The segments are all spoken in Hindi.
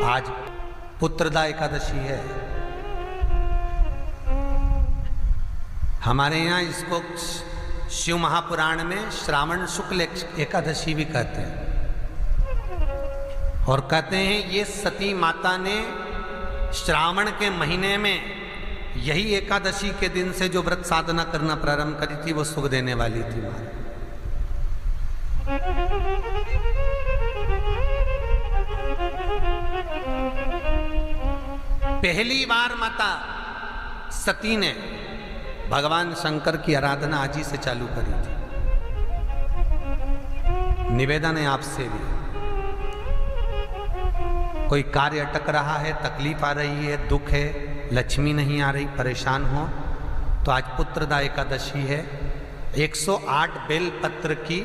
आज पुत्रदा एकादशी है। हमारे यहाँ इसको शिव महापुराण में श्रावण शुक्ल एकादशी भी कहते हैं, और कहते हैं ये सती माता ने श्रावण के महीने में यही एकादशी के दिन से जो व्रत साधना करना प्रारंभ करी थी वो सुख देने वाली थी। पहली बार माता सती ने भगवान शंकर की आराधना आज ही से चालू करी थी। निवेदन है आपसे भी, कोई कार्य अटक रहा है, तकलीफ आ रही है, दुख है, लक्ष्मी नहीं आ रही, परेशान हो, तो आज पुत्रदा एकादशी है। 108 बेलपत्र की,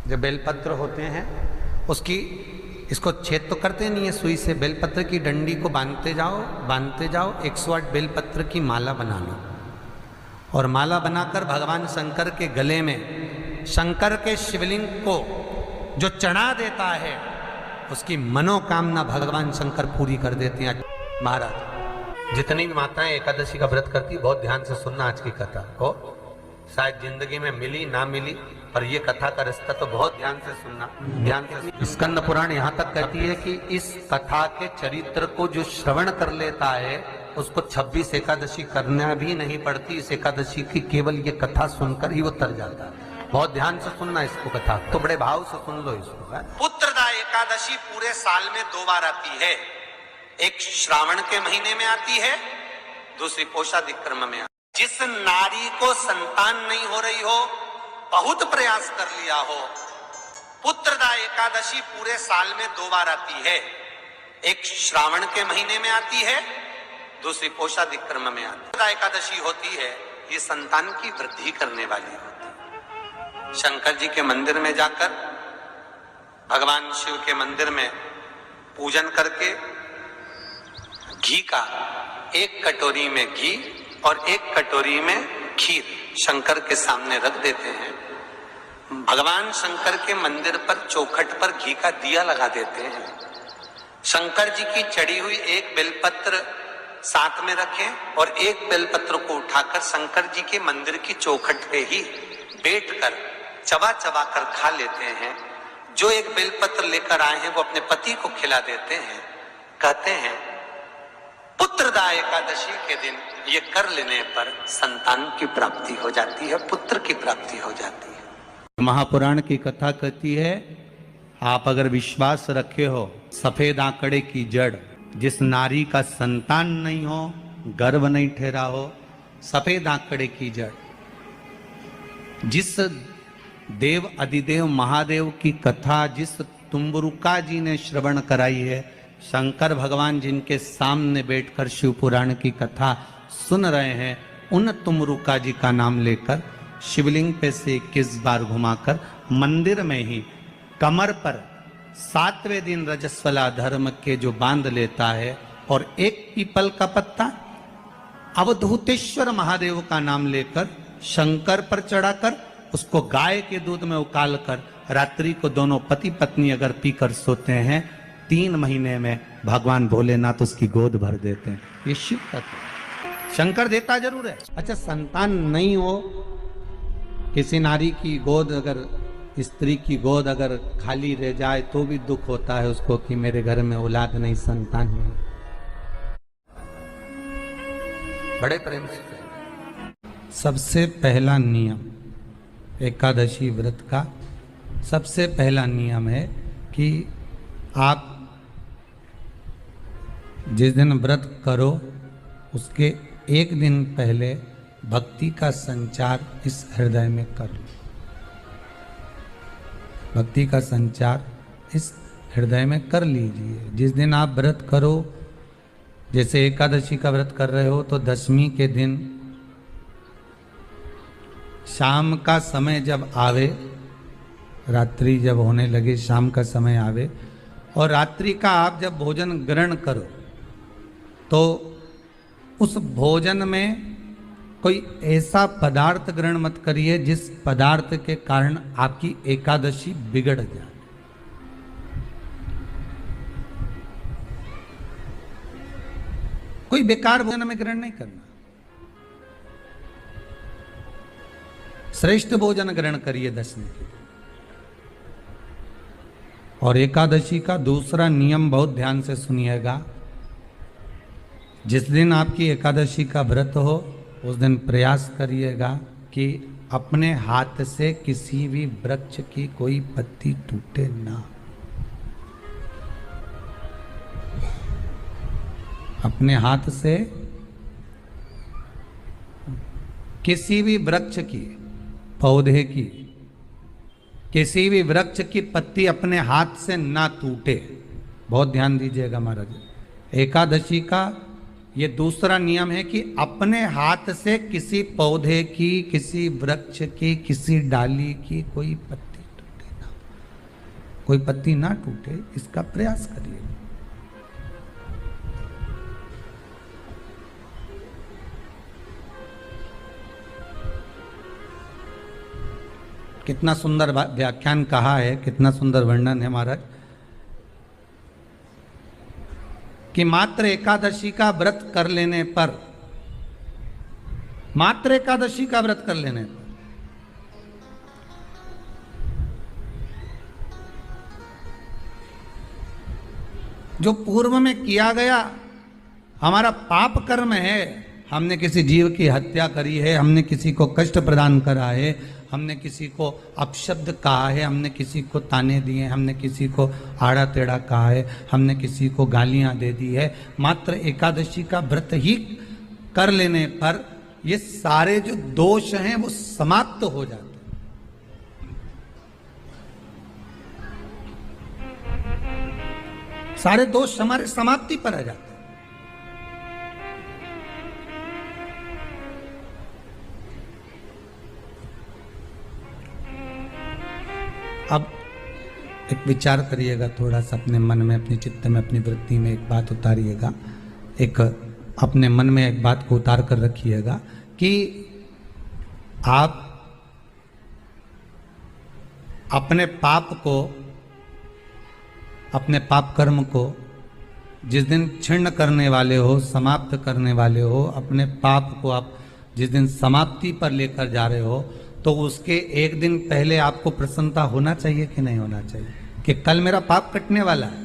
जो बेलपत्र होते हैं उसकी, इसको छेद तो करते नहीं है सुई से, बेलपत्र की डंडी को बांधते जाओ 108 बेलपत्र की माला बना लो, और माला बनाकर भगवान शंकर के गले में, शंकर के शिवलिंग को जो चढ़ा देता है उसकी मनोकामना भगवान शंकर पूरी कर देते हैं। महाराज, जितनी भी माताएं एकादशी का व्रत करती, बहुत ध्यान से सुनना आज की कथा को, शायद जिंदगी में मिली ना मिली, पर ये कथा का रिश्ता तो बहुत ध्यान से सुनना, ध्यान से। स्कंद पुराण यहाँ तक कहती है कि इस कथा के चरित्र को जो श्रवण कर लेता है उसको 26 एकादशी करना भी नहीं पड़ती। इस एकादशी की केवल ये कथा सुनकर ही वो तर जाता है। बहुत ध्यान से सुनना इसको, कथा तो बड़े भाव से सुन लो इसको। पुत्रदा एकादशी पूरे साल में 2 बार आती है, एक श्रावण के महीने में आती है, दूसरी पोषादिक क्रम में। जिस नारी को संतान नहीं हो रही हो, बहुत प्रयास कर लिया हो, पुत्रदा एकादशी पूरे साल में 2 बार आती है, एक श्रावण के महीने में आती है, दूसरी पोषादिक क्रम में आती है। पुत्रदा एकादशी होती है, ये संतान की वृद्धि करने वाली होती है। शंकर जी के मंदिर में जाकर, भगवान शिव के मंदिर में पूजन करके घी का, 1 कटोरी में घी और 1 कटोरी में खीर शंकर के सामने रख देते हैं। भगवान शंकर के मंदिर पर चौखट पर घी का दिया लगा देते हैं। शंकर जी की चढ़ी हुई 1 बेलपत्र साथ में रखें और 1 बेलपत्र को उठाकर शंकर जी के मंदिर की चौखट पे ही बैठकर चबा चबा कर खा लेते हैं। जो 1 बेलपत्र लेकर आए हैं वो अपने पति को खिला देते हैं। कहते हैं पुत्रदा एकादशी के दिन ये कर लेने पर संतान की प्राप्ति हो जाती है, पुत्र की प्राप्ति हो जाती है। महापुराण की कथा कहती है, आप अगर विश्वास रखे हो, सफेद आंकड़े की जड़, जिस नारी का संतान नहीं हो, गर्भ नहीं ठहरा हो, सफेद आंकड़े की जड़, जिस देव अधिदेव महादेव की कथा जिस तुम्बरुका जी ने श्रवण कराई है, शंकर भगवान जिनके सामने बैठकर शिव पुराण की कथा सुन रहे हैं, उन तुमरुका जी का नाम लेकर शिवलिंग पे से 21 बार घुमाकर मंदिर में ही कमर पर 7वें दिन रजस्वला धर्म के जो बांध लेता है, और 1 पीपल का पत्ता अवधूतेश्वर महादेव का नाम लेकर शंकर पर चढ़ाकर उसको गाय के दूध में उकाल कर रात्रि को दोनों पति पत्नी अगर पीकर सोते हैं, 3 महीने में भगवान भोलेनाथ उसकी गोद भर देते हैं। ये शिव तत्व, शंकर देता जरूर है। अच्छा, संतान नहीं हो, किसी नारी की गोद, अगर स्त्री की गोद अगर खाली रह जाए तो भी दुख होता है उसको कि मेरे घर में औलाद नहीं, संतान नहीं। बड़े प्रेम से सबसे पहला नियम एकादशी व्रत का, सबसे पहला नियम है कि आप जिस दिन व्रत करो उसके 1 दिन पहले भक्ति का संचार इस हृदय में कर लो। भक्ति का संचार इस हृदय में कर लीजिए। जिस दिन आप व्रत करो, जैसे एकादशी का व्रत कर रहे हो, तो 10वीं के दिन शाम का समय जब आवे, रात्रि जब होने लगे, शाम का समय आवे, और रात्रि का आप जब भोजन ग्रहण करो, तो उस भोजन में कोई ऐसा पदार्थ ग्रहण मत करिए जिस पदार्थ के कारण आपकी एकादशी बिगड़ जाए। कोई बेकार भोजन में ग्रहण नहीं करना, श्रेष्ठ भोजन ग्रहण करिए दशमी के। और एकादशी का दूसरा नियम बहुत ध्यान से सुनिएगा। जिस दिन आपकी एकादशी का व्रत हो उस दिन प्रयास करिएगा कि अपने हाथ से किसी भी वृक्ष की कोई पत्ती टूटे ना। अपने हाथ से किसी भी वृक्ष की, पौधे की, किसी भी वृक्ष की पत्ती अपने हाथ से ना टूटे। बहुत ध्यान दीजिएगा महाराज। एकादशी का ये दूसरा नियम है कि अपने हाथ से किसी पौधे की, किसी वृक्ष की, किसी डाली की कोई पत्ती टूटे ना, कोई पत्ती ना टूटे, इसका प्रयास करिए। कितना सुंदर व्याख्यान कहा है, कितना सुंदर वर्णन है महाराज कि मात्र एकादशी का व्रत कर लेने पर, मात्र एकादशी का व्रत कर लेने पर जो पूर्व में किया गया हमारा पाप कर्म है, हमने किसी जीव की हत्या करी है, हमने किसी को कष्ट प्रदान करा है, हमने किसी को अपशब्द कहा है, हमने किसी को ताने दिए, हमने किसी को आड़ा टेढ़ा कहा है, हमने किसी को गालियां दे दी है, मात्र एकादशी का व्रत ही कर लेने पर ये सारे जो दोष हैं वो समाप्त हो जाते हैं। सारे दोष हमारे समाप्ति पर आ जाते हैं। अब एक विचार करिएगा थोड़ा सा अपने मन में, अपने चित्त में, अपनी वृत्ति में एक बात उतारिएगा, एक अपने मन में एक बात को उतार कर रखिएगा कि आप अपने पाप को, अपने पाप कर्म को जिस दिन छिन्न करने वाले हो, समाप्त करने वाले हो, अपने पाप को आप जिस दिन समाप्ति पर लेकर जा रहे हो, तो उसके एक दिन पहले आपको प्रसन्नता होना चाहिए कि नहीं होना चाहिए कि कल मेरा पाप कटने वाला है,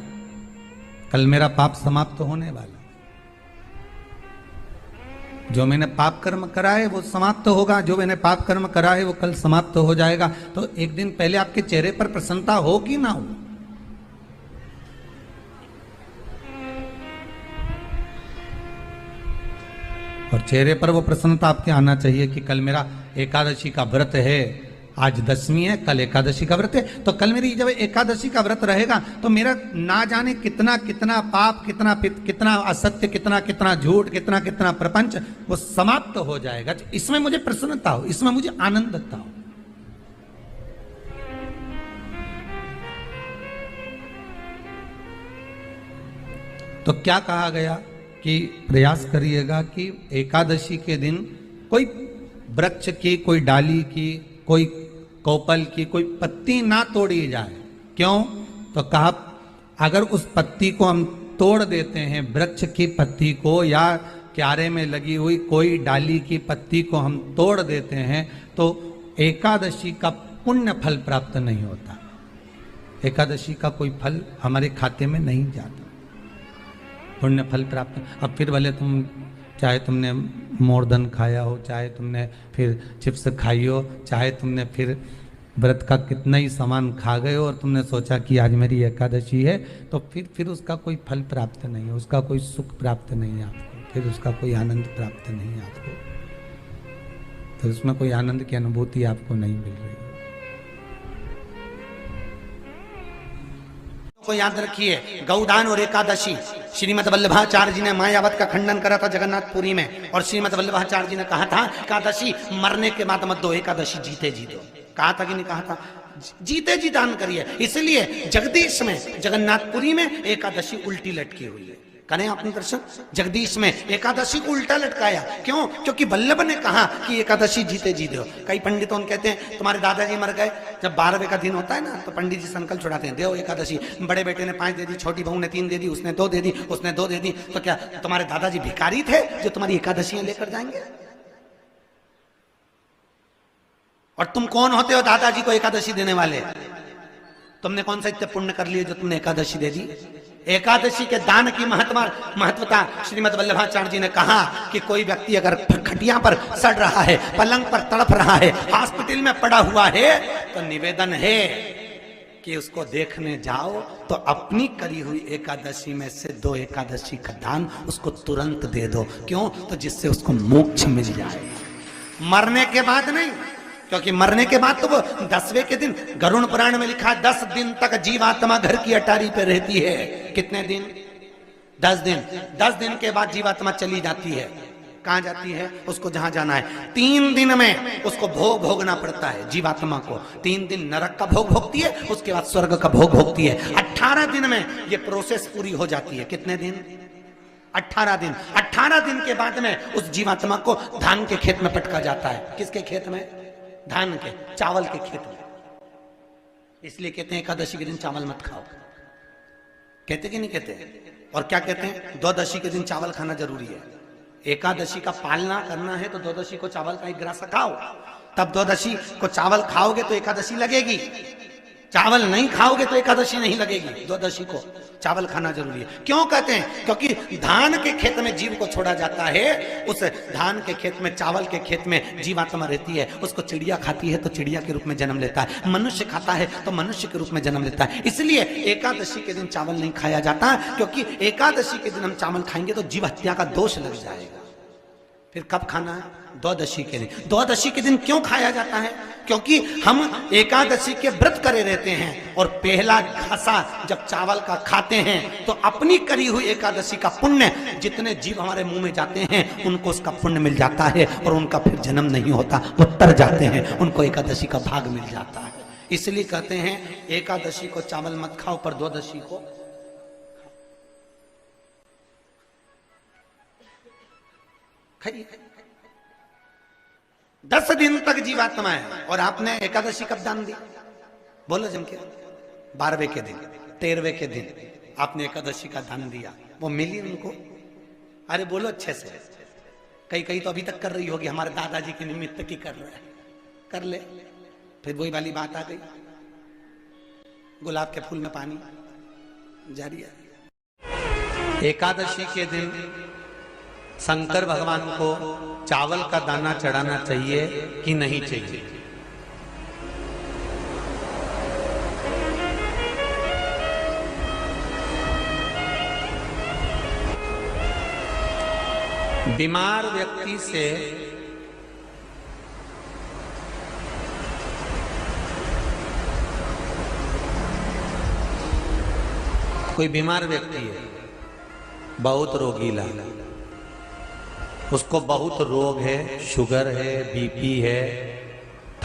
कल मेरा पाप समाप्त होने वाला है, जो मैंने पाप कर्म करा है वो समाप्त होगा, जो मैंने पाप कर्म करा है वो कल समाप्त हो जाएगा। तो एक दिन पहले आपके चेहरे पर प्रसन्नता हो कि ना हो? और चेहरे पर वो प्रसन्नता आपके आना चाहिए कि कल मेरा एकादशी का व्रत है, आज दशमी है, कल एकादशी का व्रत है, तो कल मेरी जब एकादशी का व्रत रहेगा तो मेरा ना जाने कितना कितना पाप, कितना असत्य, कितना झूठ, कितना प्रपंच वो समाप्त हो जाएगा। इसमें मुझे प्रसन्नता हो, इसमें मुझे आनंदता हो। तो क्या कहा गया कि प्रयास करिएगा कि एकादशी के दिन कोई वृक्ष की, कोई डाली की, कोई कोपल की कोई पत्ती ना तोड़ी जाए। क्यों? तो कहा अगर उस पत्ती को हम तोड़ देते हैं, वृक्ष की पत्ती को या क्यारे में लगी हुई कोई डाली की पत्ती को हम तोड़ देते हैं तो एकादशी का पुण्य फल प्राप्त नहीं होता, एकादशी का कोई फल हमारे खाते में नहीं जाता, पुण्य फल प्राप्त। अब फिर भले तुम चाहे तुमने मोरधन खाया हो, चाहे तुमने फिर चिप्स खाई हो, चाहे तुमने फिर व्रत का कितना ही सामान खा गए हो और तुमने सोचा कि आज मेरी एकादशी है, तो फिर उसका कोई फल प्राप्त नहीं है, उसका कोई सुख प्राप्त नहीं है आपको, फिर उसका कोई आनंद प्राप्त नहीं है आपको, तो उसमें कोई आनंद की अनुभूति आपको नहीं मिल रही। को याद रखिए, गौदान और एकादशी, श्रीमद वल्लभाचार्य जी ने मायावत का खंडन करा था जगन्नाथपुरी में, और श्रीमद वल्लभाचार्य जी ने कहा था एकादशी मरने के बाद मत दो, एकादशी जीते जी दो। कहा था कि नहीं कहा था? जीते जी दान करिए। इसलिए जगदीश में, जगन्नाथपुरी में एकादशी उल्टी लटकी हुई है। करें आपने दर्शन। जगदीश में एकादशी को उल्टा लटकाया, क्यों? क्योंकि वल्लभ ने कहा कि एकादशी जीते जी दो। कई पंडितों कहते हैं तुम्हारे दादाजी मर गए, जब 12वें का दिन होता है ना तो पंडित जी संकल्प छुड़ाते हैं, दो एकादशी। बड़े बेटे ने 5 दे दी, छोटी बहू ने 3 दे दी, उसने 2 दे दी, उसने 2 दे दी। तो क्या तुम्हारे दादाजी भिखारी थे जो तुम्हारी एकादशियां लेकर जाएंगे? और तुम कौन होते हो दादाजी को एकादशी देने वाले? तुमने कौन सा इतने पुण्य कर लिए जो तुमने एकादशी दे दी? एकादशी के दान की महत्वता श्रीमद् वल्लभाचार्य जी ने कहा कि कोई व्यक्ति अगर खटिया पर सड़ रहा है, पलंग पर तड़प रहा है, हॉस्पिटल में पड़ा हुआ है, तो निवेदन है कि उसको देखने जाओ तो अपनी करी हुई एकादशी में से 2 एकादशी का दान उसको तुरंत दे दो। क्यों? तो जिससे उसको मोक्ष मिल जाए, मरने के बाद नहीं। क्योंकि मरने के बाद तो वो 10वें के दिन, गरुड़ पुराण में लिखा है 10 दिन तक जीवात्मा घर की अटारी पे रहती है। कितने दिन? 10 दिन। 10 दिन के बाद जीवात्मा चली जाती है। कहां जाती है? उसको जहां जाना है। 3 दिन में उसको भोग भोगना पड़ता है जीवात्मा को। 3 दिन नरक का भोग भोगती है, उसके बाद स्वर्ग का भोग भोगती है। 18 दिन में ये प्रोसेस पूरी हो जाती है। कितने दिन? 18 दिन। 18 दिन के बाद में उस जीवात्मा को धान के खेत में पटका जाता है। किसके खेत में? धान के, चावल के खेत में। इसलिए कहते हैं एकादशी के दिन चावल मत खाओ। कहते कि नहीं कहते? और क्या कहते हैं? द्वादशी के दिन चावल खाना जरूरी है। एकादशी का पालना करना है तो द्वादशी को चावल का 1 ग्रास खाओ, तब द्वादशी को चावल खाओगे तो एकादशी लगेगी। चावल नहीं खाओगे तो एकादशी नहीं लगेगी। द्वादशी को चावल खाना जरूरी है। क्यों कहते हैं? क्योंकि धान के खेत में जीव को छोड़ा जाता है, उस धान के खेत में, चावल के खेत में जीवात्मा रहती है। उसको चिड़िया खाती है तो चिड़िया के रूप में जन्म लेता है, मनुष्य खाता है तो मनुष्य के रूप में जन्म लेता है। इसलिए एकादशी के दिन चावल नहीं खाया जाता, क्योंकि एकादशी के दिन हम चावल खाएंगे तो जीव हत्या का दोष लग जाएगा। फिर कब खाना है? द्वादशी के दिन। द्वादशी के दिन क्यों खाया जाता है? क्योंकि हम एकादशी के व्रत करे रहते हैं, और पहला घासा जब चावल का खाते हैं तो अपनी करी हुई एकादशी का पुण्य, जितने जीव हमारे मुंह में जाते हैं उनको उसका पुण्य मिल जाता है, और उनका फिर जन्म नहीं होता, वो तर जाते हैं, उनको एकादशी का भाग मिल जाता है। इसलिए कहते हैं एकादशी को चावल मत खाओ, पर द्वादशी को खाइए। 10 दिन तक जीवात्मा है, और आपने एकादशी कब दान दी? बोलो जम के। 12वें के दिन, 13वें के दिन आपने एकादशी का दान दिया, वो मिली उनको? अरे बोलो अच्छे से। कई तो अभी तक कर रही होगी, हमारे दादाजी के निमित्त की कर रहा है, कर ले। फिर वही वाली बात आ गई, गुलाब के फूल में पानी जारी है। एकादशी के दिन शंकर भगवान को चावल का दाना चढ़ाना चाहिए कि नहीं चाहिए? बीमार व्यक्ति से कोई बीमार व्यक्ति है, बहुत रोगीला, उसको बहुत रोग है, शुगर है, बीपी है,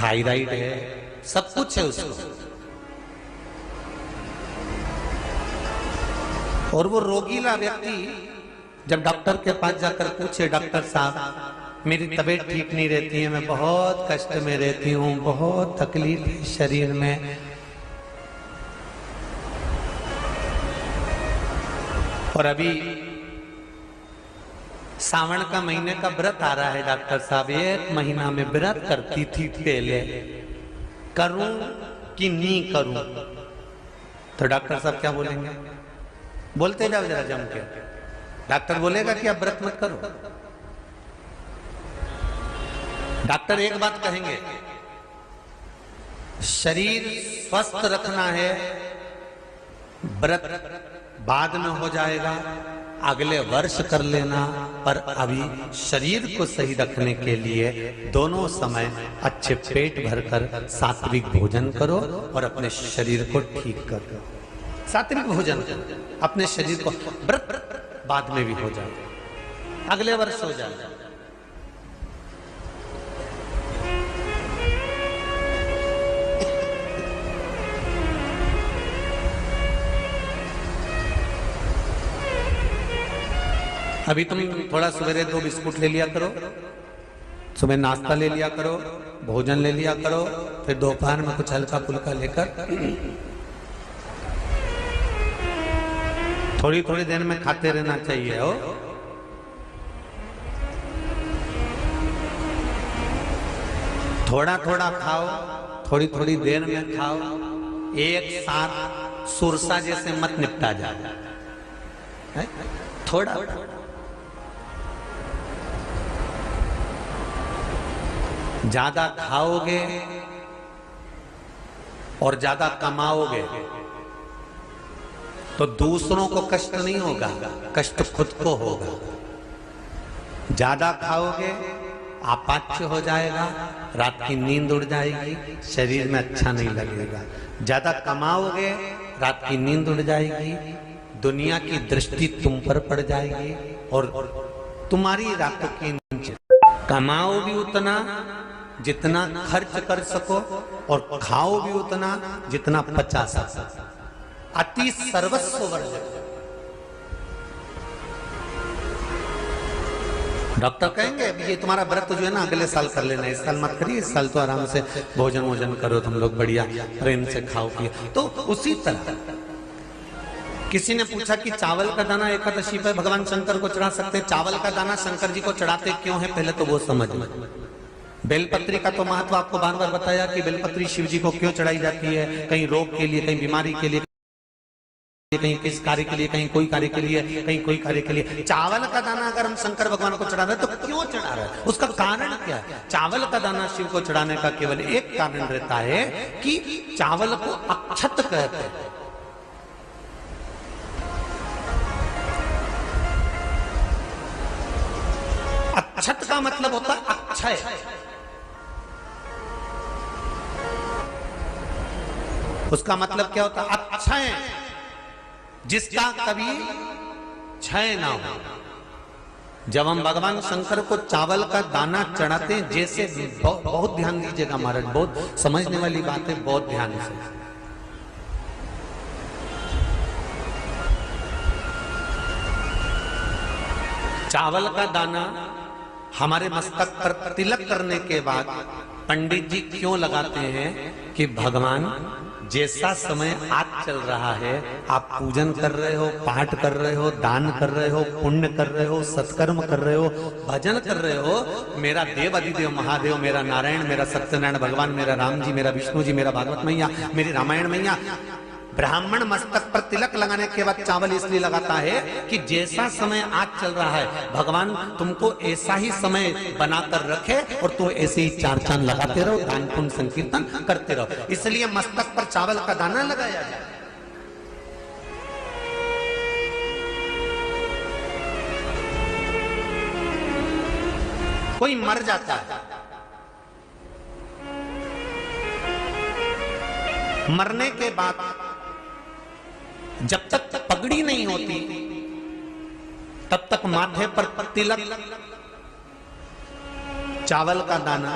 थायराइड है, सब कुछ है उसको, और वो रोगीला व्यक्ति जब डॉक्टर के पास जाकर पूछे, डॉक्टर साहब मेरी तबीयत ठीक नहीं रहती है, मैं बहुत कष्ट में रहती हूँ, बहुत तकलीफ है शरीर में, और अभी सावन का महीने का व्रत आ रहा है डॉक्टर साहब, 1 महीना में व्रत करती थी पहले, करूं कि नहीं करूं? तो डॉक्टर साहब क्या बोलेंगे? बोलते जाओ जरा जम के। डॉक्टर बोलेगा कि आप व्रत मत करो। डॉक्टर एक बात कहेंगे, शरीर स्वस्थ रखना है, व्रत बाद में हो जाएगा, अगले वर्ष कर लेना, पर अभी शरीर को सही रखने के लिए दोनों समय अच्छे पेट भरकर सात्विक भोजन करो और अपने शरीर को ठीक करो। सात्विक भोजन, अपने शरीर को, व्रत बाद में भी हो जाए, अगले वर्ष हो जाए। अभी तुम थोड़ा सवेरे 2 बिस्कुट ले लिया करो, सुबह नाश्ता ले लिया करो, भोजन ले लिया करो, फिर दोपहर में कुछ हल्का फुल्का लेकर थोड़ी थोड़ी देर में खाते रहना चाहिए हो। थोड़ा थोड़ा खाओ, थोड़ी थोड़ी देर में खाओ, एक साथ सुरसा जैसे मत निपटा जाए, थोड़ा ज्यादा खाओगे और ज्यादा कमाओगे तो दूसरों को कष्ट नहीं होगा, कष्ट खुद को होगा। ज्यादा खाओगे अपाच्य हो जाएगा, रात की नींद उड़ जाएगी, शरीर में अच्छा नहीं लगेगा। ज्यादा कमाओगे रात की नींद उड़ जाएगी, दुनिया की दृष्टि तुम पर पड़ जाएगी और तुम्हारी रातों की नींद। कमाओ भी उतना जितना खर्च कर सको और खाओ भी उतना जितना पचा सको। अति सर्वस्व वर्जक। डॉक्टर कहेंगे ये तुम्हारा व्रत जो है ना अगले साल कर लेना, इस साल मत करिए, इस साल तो आराम से भोजन वोजन करो, तुम लोग बढ़िया प्रेम से खाओ पिए। तो उसी तरह किसी ने पूछा कि चावल का दाना एकादशी पर भगवान शंकर को चढ़ा सकते हैं, चावल का दाना शंकर जी को चढ़ाते क्यों है, पहले तो वो समझ में। बेलपत्री का तो महत्व आपको बार बार बताया कि बेलपत्री शिव जी को क्यों चढ़ाई जाती है, कहीं रोग के लिए, कहीं बीमारी के लिए, कहीं किस कार्य के लिए, कहीं कोई कार्य के लिए, कहीं कोई कार्य के लिए। चावल का दाना अगर हम शंकर भगवान को चढ़ा रहे हैं तो क्यों चढ़ा रहे हैं, उसका कारण क्या है। चावल का दाना शिव को चढ़ाने का केवल एक कारण रहता है कि चावल को अक्षत कहते हैं। अक्षत का मतलब होता है अक्षय। उसका मतलब क्या होता है, अक्षय, जिसका कभी क्षय ना हो। जब हम भगवान शंकर को चावल का दाना चढ़ाते हैं, जैसे बहुत ध्यान दीजिएगा महाराज, बहुत समझने वाली बात है, बहुत ध्यान से। चावल का दाना हमारे मस्तक पर तिलक करने के बाद पंडित जी क्यों लगाते हैं कि भगवान जैसा समय आज चल रहा है, आप पूजन कर रहे हो, पाठ कर रहे हो, दान कर रहे हो, पुण्य कर रहे हो, सत्कर्म कर रहे हो, भजन कर रहे हो, मेरा देव अधिदेव महादेव, मेरा नारायण, मेरा सत्यनारायण भगवान, मेरा राम जी, मेरा विष्णु जी, मेरा भागवत मैया, मेरी रामायण मैया। ब्राह्मण मस्तक पर तिलक लगाने के बाद चावल इसलिए लगाता है कि जैसा समय आज चल रहा है, भगवान तुमको ऐसा ही समय बनाकर रखे और तुम ऐसे ही चार चांद लगाते रहो, दान पुण्य संकीर्तन करते रहो। इसलिए मस्तक पर चावल का दाना लगाया जाए। कोई मर जाता है, मरने के बाद जब तक पगड़ी नहीं होती तब तक माथे पर तिलक, चावल का दाना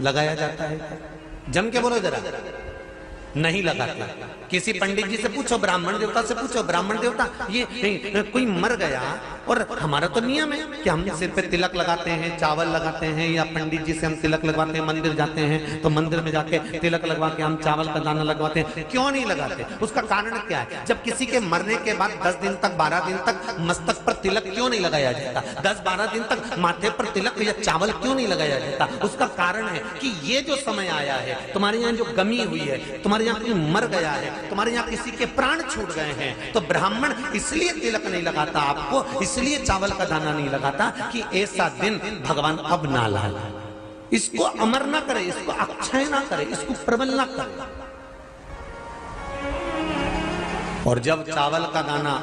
लगाया जाता है। जम के बोलो जरा, नहीं लगाते। किसी पंडित जी से पूछो, ब्राह्मण देवता से पूछो, ब्राह्मण देवता ये कोई मर गया और हमारा तो नियम है कि हम सिर पे तिलक लगाते हैं, चावल लगाते हैं, या पंडित जी से हम तिलक लगवाते हैं, मंदिर जाते हैं तो मंदिर में जाके तिलक लगवा के हम चावल का दाना लगवाते हैं, क्यों नहीं लगाते? उसका कारण क्या है? जब किसी के मरने के बाद 10 दिन तक 12 दिन तक मस्तक पर तिलक क्यों नहीं लगाया जाता? 10-12 दिन तक माथे पर तिलक या चावल क्यों नहीं लगाया जाता? उसका कारण है कि ये जो समय आया है, तुम्हारे यहाँ जो गमी हुई है, तुम्हारे यहाँ कोई मर गया है, तुम्हारे यहाँ किसी के प्राण छूट गए हैं, तो ब्राह्मण इसलिए तिलक नहीं लगाता आपको, इसलिए चावल का दाना नहीं लगाता कि ऐसा दिन भगवान अब ना लाए, इसको अमर ना करे, इसको अक्षय ना करे, इसको प्रबल ना करे। और जब चावल का दाना,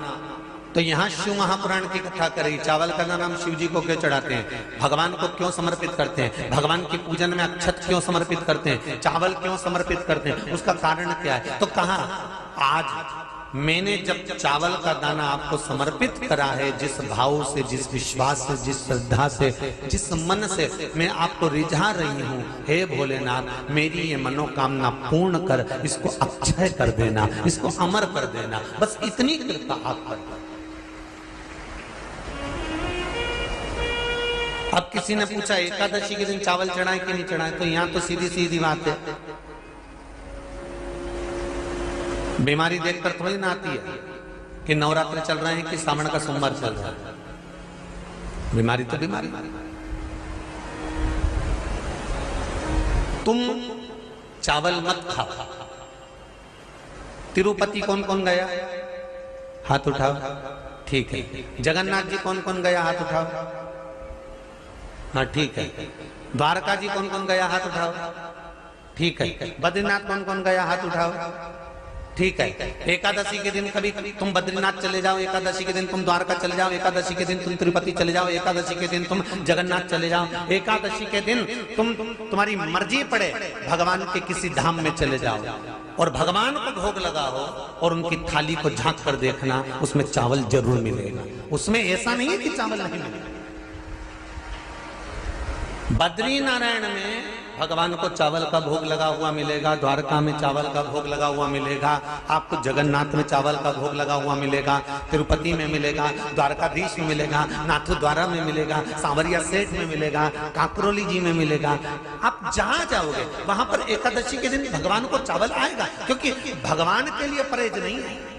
तो यहां शिव महापुराण की कथा करेगी, चावल का दाना हम शिव जी को क्यों चढ़ाते हैं, भगवान को क्यों समर्पित करते हैं, भगवान की पूजन में अक्षत क्यों समर्पित करते हैं, चावल क्यों समर्पित करते हैं, उसका कारण क्या है? तो कहा आज मैंने जब चावल का दाना आपको समर्पित करा है, जिस भाव से, जिस विश्वास से, जिस श्रद्धा से, जिस मन से मैं आपको रिझा रही हूँ, हे भोलेनाथ मेरी ये मनोकामना पूर्ण कर, इसको अक्षय कर देना, इसको अमर कर देना, बस इतनी कृपा आप कर। अब किसी ने पूछा एकादशी के दिन चावल चढ़ाए कि नहीं चढ़ाए, तो यहां तो सीधी सीधी बात है, बीमारी देखकर थोड़ी ना आती है कि नवरात्र चल रहे हैं कि सावन का सोमवार चल रहा है। बीमारी तो बीमारी। तुम चावल मत खाओ। तिरुपति कौन कौन गया, हाथ उठाओ। ठीक है। जगन्नाथ जी कौन कौन गया, हाथ उठाओ। हाँ ठीक है। द्वारका जी कौन कौन गया, हाथ उठाओ। ठीक है। बद्रीनाथ कौन कौन गया, हाथ उठाओ। ठीक है। एकादशी के दिन कभी तुम बद्रीनाथ चले जाओ, एकादशी के दिन तुम द्वारका चले जाओ, एकादशी के दिन तुम तिरुपति चले जाओ, एकादशी के दिन तुम जगन्नाथ चले जाओ, एकादशी के दिन तुम्हारी मर्जी पड़े भगवान के किसी धाम में चले जाओ और भगवान को भोग लगाओ और उनकी थाली को झांक कर देखना, उसमें चावल जरूर मिलेगा। उसमें ऐसा नहीं है कि चावल नहीं मिलेगा। बद्री नारायण में भगवान को चावल का भोग लगा हुआ मिलेगा, द्वारका में चावल का भोग लगा हुआ मिलेगा, आपको जगन्नाथ में चावल का भोग लगा हुआ मिलेगा, तिरुपति में मिलेगा, द्वारकाधीश में मिलेगा, नाथू द्वारा में मिलेगा, सांवरिया सेठ में मिलेगा, काकरोली जी में मिलेगा। आप जहां जाओगे वहां पर एकादशी के दिन भगवान को चावल आएगा, क्योंकि भगवान के लिए परहेज नहीं है।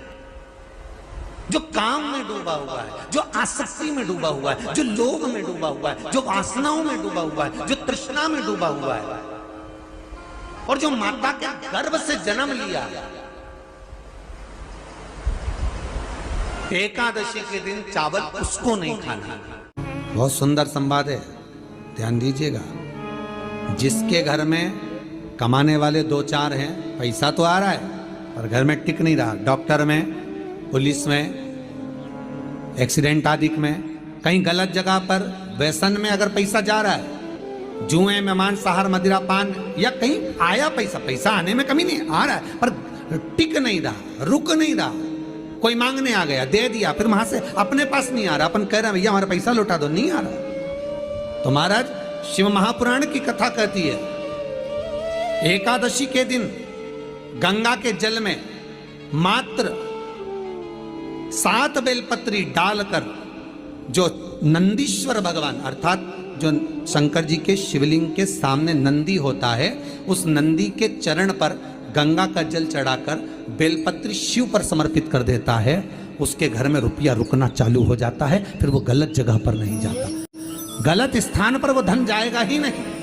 जो काम में डूबा हुआ है, जो आसक्ति में डूबा हुआ है, जो लोभ में डूबा हुआ है, जो वासनाओं में डूबा हुआ है, जो तृष्णा में डूबा हुआ है और जो माता के गर्भ से जन्म लिया, एकादशी के दिन चावल उसको नहीं खाना। बहुत सुंदर संवाद है, ध्यान दीजिएगा। जिसके घर में कमाने वाले दो चार हैं, पैसा तो आ रहा है पर घर में टिक नहीं रहा, डॉक्टर में, पुलिस में, एक्सीडेंट आदि में, कहीं गलत जगह पर व्यसन में अगर पैसा जा रहा है, जुए में, मांसाहार, मदिरा पान, या कहीं आया पैसा आने में कमी नहीं, आ रहा है पर टिक नहीं रहा, रुक नहीं रहा। कोई मांगने आ गया, दे दिया, फिर वहां से अपने पास नहीं आ रहा, अपन कह रहे हैं भैया हमारा पैसा लौटा दो, नहीं आ रहा। तो महाराज शिव महापुराण की कथा कहती है, एकादशी के दिन गंगा के जल में मात्र 7 बेलपत्री डालकर जो नंदीश्वर भगवान अर्थात जो शंकर जी के शिवलिंग के सामने नंदी होता है, उस नंदी के चरण पर गंगा का जल चढ़ाकर बेलपत्री शिव पर समर्पित कर देता है, उसके घर में रुपया रुकना चालू हो जाता है, फिर वो गलत जगह पर नहीं जाता, गलत स्थान पर वो धन जाएगा ही नहीं।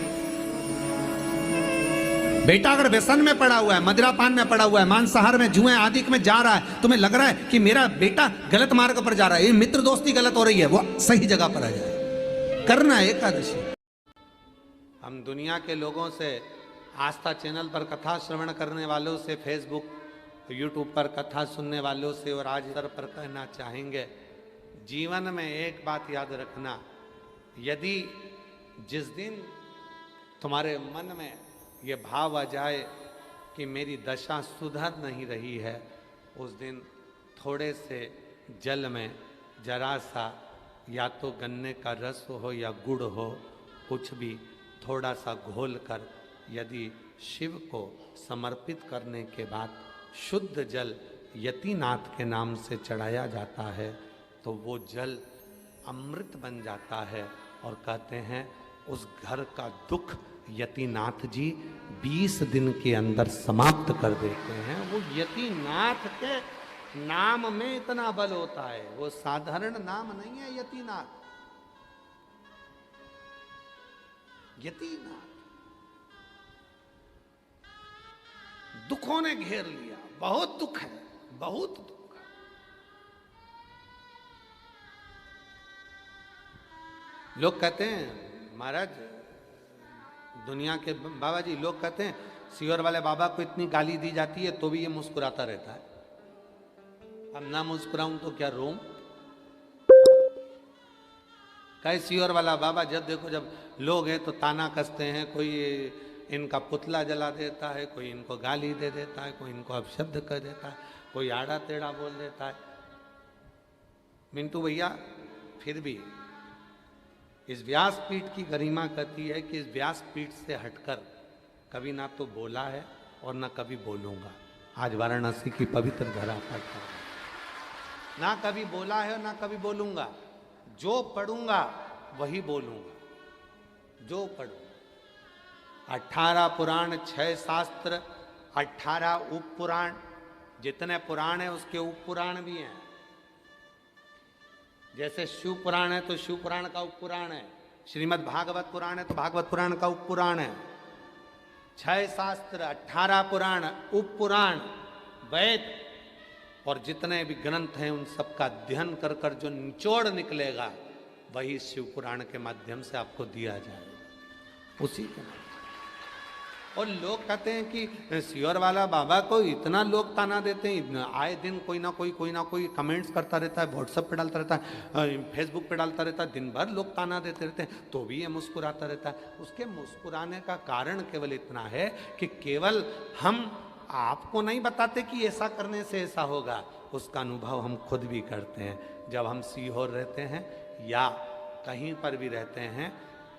बेटा अगर व्यसन में पड़ा हुआ है, मदिरा पान में पड़ा हुआ है, मांसाहार में, जुए आदि में जा रहा है, तुम्हें लग रहा है कि मेरा बेटा गलत मार्ग पर जा रहा है, ये मित्र दोस्ती गलत हो रही है, वो सही जगह पर आ जाए, करना है एकादशी। हम दुनिया के लोगों से, आस्था चैनल पर कथा श्रवण करने वालों से, फेसबुक यूट्यूब पर कथा सुनने वालों से और आज इधर पर कहना चाहेंगे, जीवन में एक बात याद रखना, यदि जिस दिन तुम्हारे मन में ये भाव आ जाए कि मेरी दशा सुधर नहीं रही है, उस दिन थोड़े से जल में जरा सा या तो गन्ने का रस हो या गुड़ हो, कुछ भी थोड़ा सा घोल कर यदि शिव को समर्पित करने के बाद शुद्ध जल यतिनाथ के नाम से चढ़ाया जाता है, तो वो जल अमृत बन जाता है और कहते हैं उस घर का दुख यतिनाथ जी 20 दिन के अंदर समाप्त कर देते हैं। वो यतिनाथ के नाम में इतना बल होता है, वो साधारण नाम नहीं है यतिनाथ। यतिनाथ दुखों ने घेर लिया, बहुत दुख है, बहुत दुख। लोग कहते हैं महाराज, दुनिया के बाबा जी, लोग कहते हैं सीवर वाले बाबा को इतनी गाली दी जाती है तो भी ये मुस्कुराता रहता है। अब ना मुस्कुराऊं तो क्या रोऊं? कई सीवर वाला बाबा जब देखो, जब लोग हैं तो ताना कसते हैं, कोई इनका पुतला जला देता है, कोई इनको गाली दे देता है, कोई इनको अपशब्द कर देता है, कोई आड़ा टेढ़ा बोल देता है। मिंटू भैया फिर भी इस व्यासपीठ की गरिमा कहती है कि इस व्यासपीठ से हटकर कभी ना तो बोला है और ना कभी बोलूँगा। आज वाराणसी की पवित्र धरा पर ना कभी बोला है और ना कभी बोलूँगा, जो पढ़ूंगा वही बोलूँगा। जो पढ़ो, 18 पुराण, 6 शास्त्र, 18 उप पुराण, जितने पुराण है उसके उप पुराण भी हैं। जैसे शिव पुराण है तो शिव पुराण का उप पुराण है, श्रीमद् भागवत पुराण है तो भागवत पुराण का उप पुराण है, 6 शास्त्र, 18 पुराण, उप पुराण, वेद और जितने भी ग्रंथ हैं उन सबका अध्ययन कर कर जो निचोड़ निकलेगा वही शिव पुराण के माध्यम से आपको दिया जाएगा, उसी के माध्यम। और लोग कहते हैं कि सियोर वाला बाबा को इतना लोग ताना देते हैं, आए दिन कोई ना कोई कमेंट्स करता रहता है, व्हाट्सएप पे डालता रहता है, फेसबुक पे डालता रहता है, दिन भर लोग ताना देते रहते हैं, तो भी ये मुस्कुराता रहता है। उसके मुस्कुराने का कारण केवल इतना है कि केवल हम आपको नहीं बताते कि ऐसा करने से ऐसा होगा, उसका अनुभव हम खुद भी करते हैं। जब हम सीहोर रहते हैं या कहीं पर भी रहते हैं,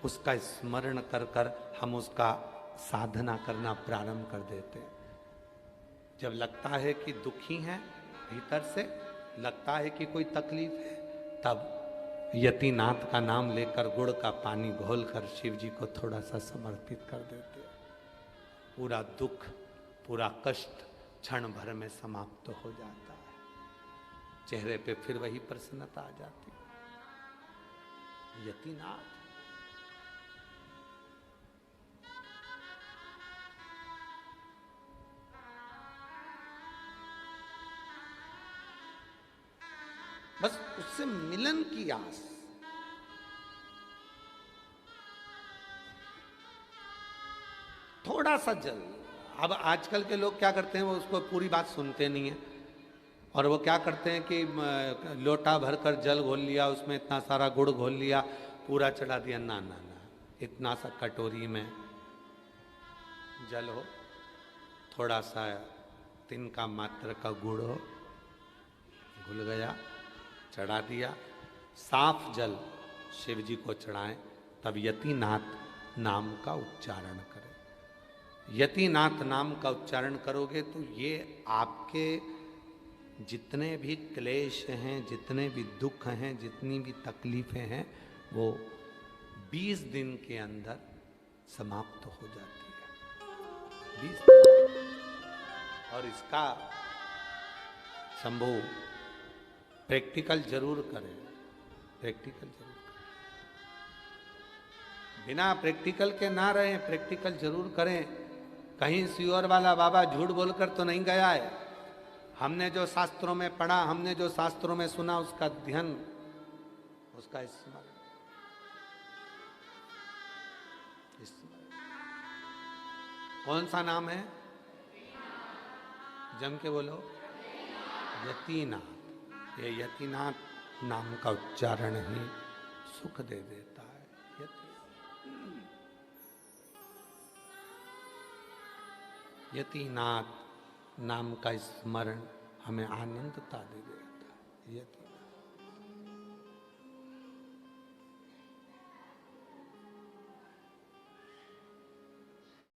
उसका स्मरण कर कर हम उसका साधना करना प्रारंभ कर देते हैं। जब लगता है कि दुखी हैं, भीतर से लगता है कि कोई तकलीफ है, तब यतिनाथ का नाम लेकर गुड़ का पानी घोलकर शिव जी को थोड़ा सा समर्पित कर देते हैं। पूरा दुख, पूरा कष्ट क्षण भर में समाप्त हो जाता है, चेहरे पे फिर वही प्रसन्नता आ जाती है। यतिनाथ बस उससे मिलन की आस। थोड़ा सा जल, अब आजकल के लोग क्या करते हैं, वो उसको पूरी बात सुनते नहीं है और वो क्या करते हैं कि लोटा भरकर जल घोल लिया, उसमें इतना सारा गुड़ घोल लिया, पूरा चढ़ा दिया। ना ना ना, इतना सा कटोरी में जल हो, थोड़ा सा तिनका मात्र का गुड़ हो, घुल गया, चढ़ा दिया, साफ जल शिव जी को चढ़ाएं, तब यतिनाथ नाम का उच्चारण करें। यतिनाथ नाम का उच्चारण करोगे तो ये आपके जितने भी क्लेश हैं, जितने भी दुख हैं, जितनी भी तकलीफें हैं, वो 20 दिन के अंदर समाप्त हो जाती है। 20 दिन। और इसका शंभू प्रैक्टिकल जरूर करें, प्रैक्टिकल जरूर करें, बिना प्रैक्टिकल के ना रहें, प्रैक्टिकल जरूर करें। कहीं सियोर वाला बाबा झूठ बोलकर तो नहीं गया है। हमने जो शास्त्रों में पढ़ा, हमने जो शास्त्रों में सुना, उसका अध्ययन, उसका स्मरण। कौन सा नाम है? जम के बोलो, यतिनाथ। ये यतिनाथ नाम का उच्चारण ही सुख दे देता है। यतिनाथ नाम का स्मरण हमें आनंदता दे देता है। यति